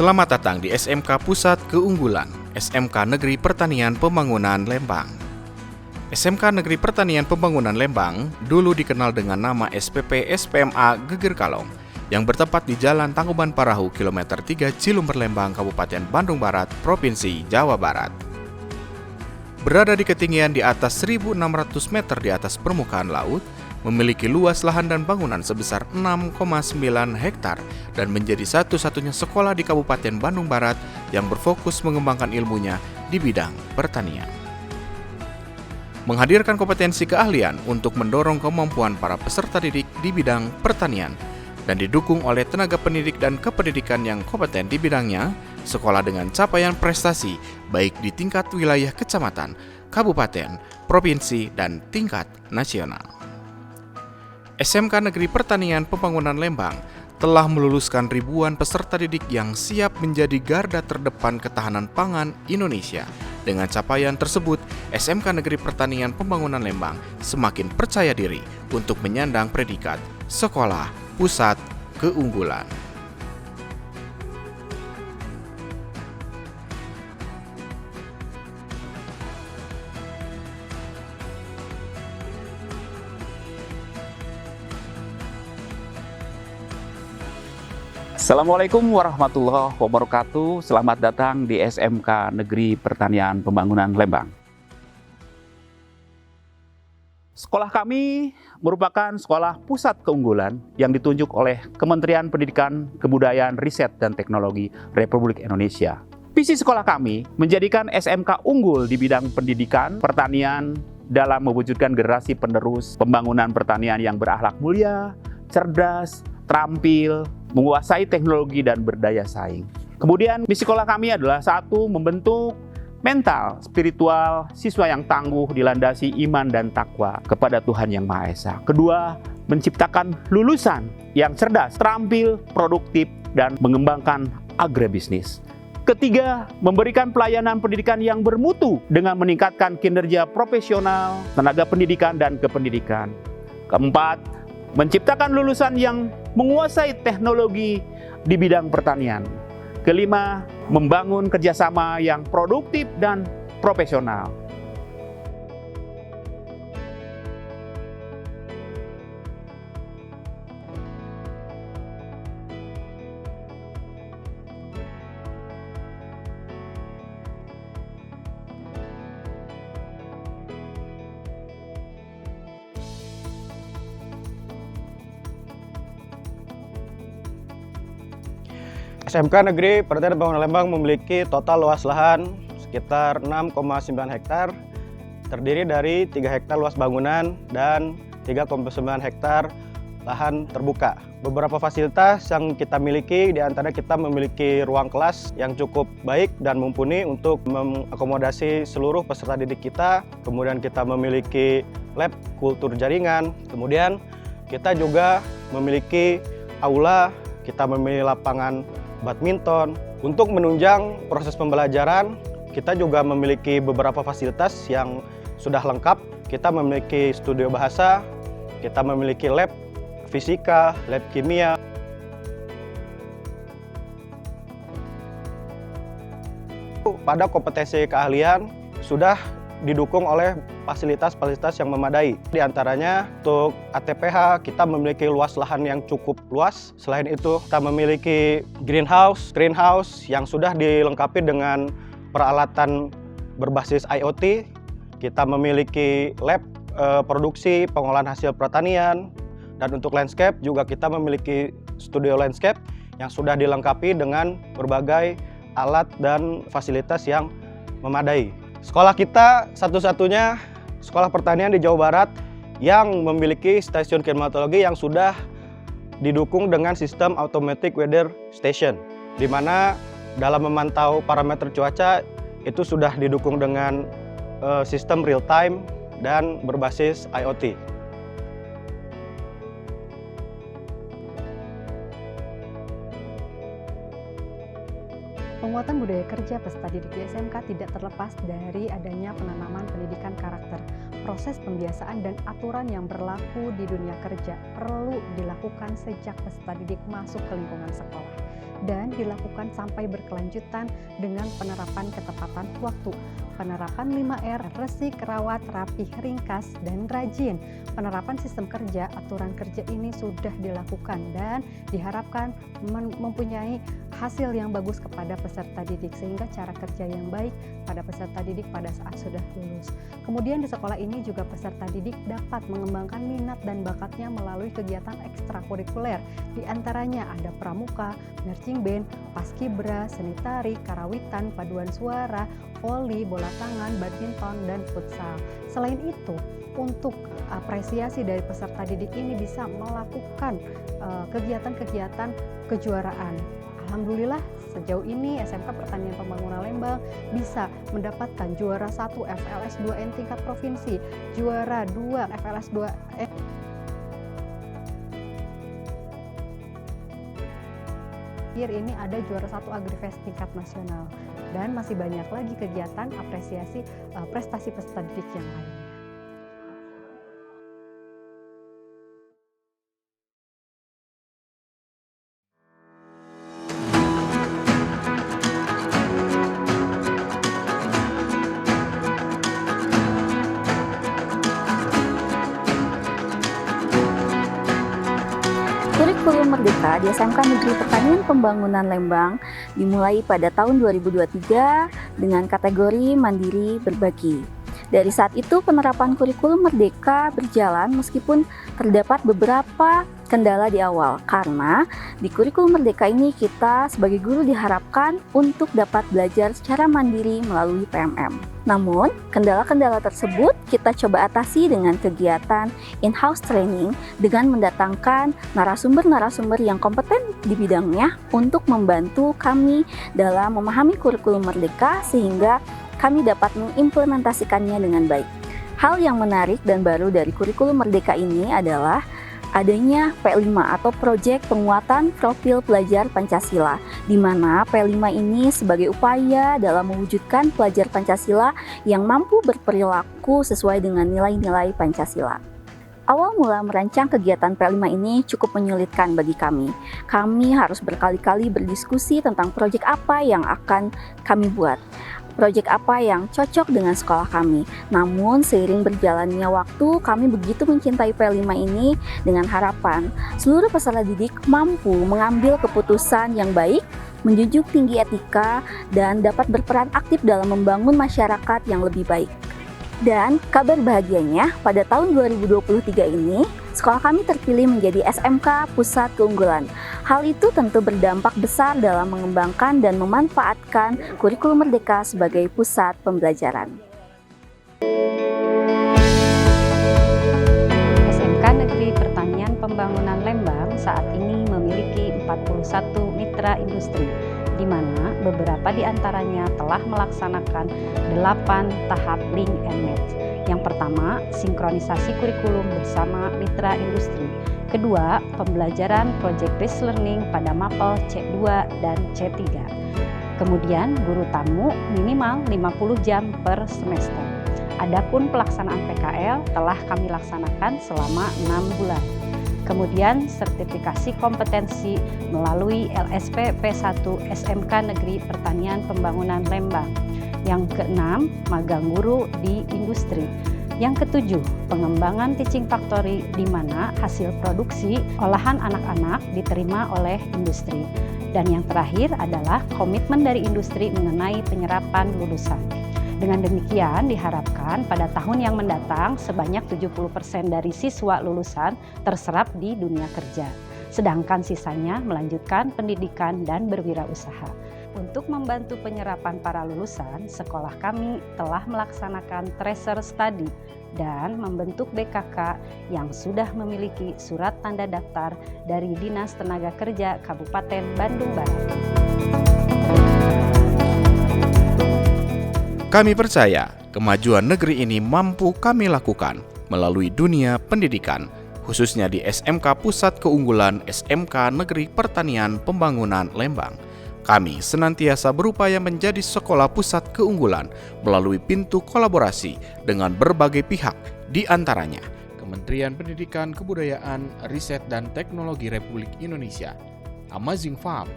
Selamat datang di SMK Pusat Keunggulan, SMK Negeri Pertanian Pembangunan Lembang. SMK Negeri Pertanian Pembangunan Lembang dulu dikenal dengan nama SPP SPMA Geger Kalong yang bertempat di Jalan Tangkuban Parahu kilometer 3 Cilumber Lembang, Kabupaten Bandung Barat, Provinsi Jawa Barat. Berada di ketinggian di atas 1.600 meter di atas permukaan laut, memiliki luas lahan dan bangunan sebesar 6,9 hektar dan menjadi satu-satunya sekolah di Kabupaten Bandung Barat yang berfokus mengembangkan ilmunya di bidang pertanian. Menghadirkan kompetensi keahlian untuk mendorong kemampuan para peserta didik di bidang pertanian dan didukung oleh tenaga pendidik dan kependidikan yang kompeten di bidangnya, sekolah dengan capaian prestasi baik di tingkat wilayah kecamatan, kabupaten, provinsi, dan tingkat nasional. SMK Negeri Pertanian Pembangunan Lembang telah meluluskan ribuan peserta didik yang siap menjadi garda terdepan ketahanan pangan Indonesia. Dengan capaian tersebut, SMK Negeri Pertanian Pembangunan Lembang semakin percaya diri untuk menyandang predikat Sekolah Pusat Keunggulan. Assalamualaikum warahmatullahi wabarakatuh. Selamat datang di SMK Negeri Pertanian Pembangunan Lembang. Sekolah kami merupakan sekolah pusat keunggulan yang ditunjuk oleh Kementerian Pendidikan, Kebudayaan, Riset, dan Teknologi Republik Indonesia. Visi sekolah kami menjadikan SMK unggul di bidang pendidikan, pertanian, dalam mewujudkan generasi penerus pembangunan pertanian yang berakhlak mulia, cerdas, terampil, menguasai teknologi dan berdaya saing. Kemudian misi sekolah kami adalah satu, membentuk mental, spiritual siswa yang tangguh dilandasi iman dan takwa kepada Tuhan Yang Maha Esa. Kedua, menciptakan lulusan yang cerdas, terampil, produktif, dan mengembangkan agribisnis. Ketiga, memberikan pelayanan pendidikan yang bermutu dengan meningkatkan kinerja profesional, tenaga pendidikan, dan kependidikan. Keempat, menciptakan lulusan yang menguasai teknologi di bidang pertanian. Kelima, membangun kerjasama yang produktif dan profesional. SMK Negeri Pertanian Pembangunan Lembang memiliki total luas lahan sekitar 6,9 hektar, terdiri dari 3 hektar luas bangunan dan 3,9 hektar lahan terbuka. Beberapa fasilitas yang kita miliki, di antara kita memiliki ruang kelas yang cukup baik dan mumpuni untuk mengakomodasi seluruh peserta didik kita. Kemudian kita memiliki lab kultur jaringan, kemudian kita juga memiliki aula, kita memiliki lapangan badminton. Untuk menunjang proses pembelajaran, kita juga memiliki beberapa fasilitas yang sudah lengkap. Kita memiliki studio bahasa, kita memiliki lab fisika, lab kimia. Pada kompetensi keahlian sudah didukung oleh fasilitas-fasilitas yang memadai. Di antaranya untuk ATPH kita memiliki luas lahan yang cukup luas. Selain itu kita memiliki greenhouse yang sudah dilengkapi dengan peralatan berbasis IoT. Kita memiliki lab produksi pengolahan hasil pertanian, dan untuk landscape juga kita memiliki studio landscape yang sudah dilengkapi dengan berbagai alat dan fasilitas yang memadai. Sekolah kita satu-satunya sekolah pertanian di Jawa Barat yang memiliki stasiun klimatologi yang sudah didukung dengan sistem automatic weather station, di mana dalam memantau parameter cuaca itu sudah didukung dengan sistem real time dan berbasis IoT. Penguatan budaya kerja peserta didik di SMK tidak terlepas dari adanya penanaman pendidikan karakter. Proses pembiasaan dan aturan yang berlaku di dunia kerja perlu dilakukan sejak peserta didik masuk ke lingkungan sekolah. dan dilakukan sampai berkelanjutan dengan penerapan ketepatan waktu. Penerapan 5R, resik, rawat, rapih, ringkas, dan rajin. Penerapan sistem kerja, aturan kerja ini sudah dilakukan dan diharapkan mempunyai hasil yang bagus kepada peserta didik sehingga cara kerja yang baik pada peserta didik pada saat sudah lulus. Kemudian di sekolah ini juga peserta didik dapat mengembangkan minat dan bakatnya melalui kegiatan ekstrakurikuler. Di antaranya ada pramuka, marching band, paskibra, seni tari, karawitan, paduan suara, voli, bola tangan, badminton, dan futsal. Selain itu, untuk apresiasi dari peserta didik ini bisa melakukan kegiatan-kegiatan kejuaraan. Alhamdulillah sejauh ini SMK Pertanian Pembangunan Lembang bisa mendapatkan juara 1 FLS 2N tingkat provinsi, juara 2 FLS 2N ini ada juara 1 Agrifest tingkat nasional, dan masih banyak lagi kegiatan apresiasi prestasi peserta didik yang lainnya. Kurikulum Merdeka di SMK Negeri Pertanian Pembangunan Lembang dimulai pada tahun 2023 dengan kategori Mandiri Berbagi. Dari saat itu penerapan kurikulum Merdeka berjalan meskipun terdapat beberapa kendala di awal, karena di kurikulum Merdeka ini kita sebagai guru diharapkan untuk dapat belajar secara mandiri melalui PMM. Namun, kendala-kendala tersebut kita coba atasi dengan kegiatan in-house training dengan mendatangkan narasumber-narasumber yang kompeten di bidangnya untuk membantu kami dalam memahami kurikulum Merdeka sehingga kami dapat mengimplementasikannya dengan baik. Hal yang menarik dan baru dari kurikulum Merdeka ini adalah adanya P5 atau Proyek Penguatan Profil Pelajar Pancasila, di mana P5 ini sebagai upaya dalam mewujudkan pelajar Pancasila yang mampu berperilaku sesuai dengan nilai-nilai Pancasila. Awal mula merancang kegiatan P5 ini cukup menyulitkan bagi kami. Kami harus berkali-kali berdiskusi tentang proyek apa yang akan kami buat, proyek apa yang cocok dengan sekolah kami. Namun seiring berjalannya waktu, kami begitu mencintai P5 ini dengan harapan seluruh peserta didik mampu mengambil keputusan yang baik, menjunjung tinggi etika, dan dapat berperan aktif dalam membangun masyarakat yang lebih baik. Dan kabar bahagianya, pada tahun 2023 ini, sekolah kami terpilih menjadi SMK Pusat Keunggulan. Hal itu tentu berdampak besar dalam mengembangkan dan memanfaatkan kurikulum Merdeka sebagai pusat pembelajaran. SMK Negeri Pertanian Pembangunan Lembang saat ini memiliki 41 mitra industri, di mana beberapa di antaranya telah melaksanakan 8 tahap link and match. Yang pertama, sinkronisasi kurikulum bersama mitra industri. Kedua, pembelajaran project-based learning pada MAPEL C2 dan C3. Kemudian, guru tamu minimal 50 jam per semester. Adapun pelaksanaan PKL telah kami laksanakan selama 6 bulan. Kemudian sertifikasi kompetensi melalui LSP P1 SMK Negeri Pertanian Pembangunan Lembang. Yang keenam, magang guru di industri. Yang ketujuh, pengembangan teaching factory di mana hasil produksi olahan anak-anak diterima oleh industri. Dan yang terakhir adalah komitmen dari industri mengenai penyerapan lulusan. Dengan demikian diharapkan pada tahun yang mendatang sebanyak 70% dari siswa lulusan terserap di dunia kerja. Sedangkan sisanya melanjutkan pendidikan dan berwirausaha. Untuk membantu penyerapan para lulusan, sekolah kami telah melaksanakan tracer study dan membentuk BKK yang sudah memiliki surat tanda daftar dari Dinas Tenaga Kerja Kabupaten Bandung Barat. Kami percaya kemajuan negeri ini mampu kami lakukan melalui dunia pendidikan, khususnya di SMK Pusat Keunggulan SMK Negeri Pertanian Pembangunan Lembang. Kami senantiasa berupaya menjadi sekolah pusat keunggulan melalui pintu kolaborasi dengan berbagai pihak, di antaranya Kementerian Pendidikan, Kebudayaan, Riset dan Teknologi Republik Indonesia, Amazing Farm,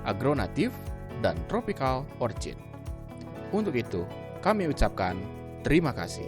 agronatif, dan tropical orchid. Untuk itu, kami ucapkan terima kasih.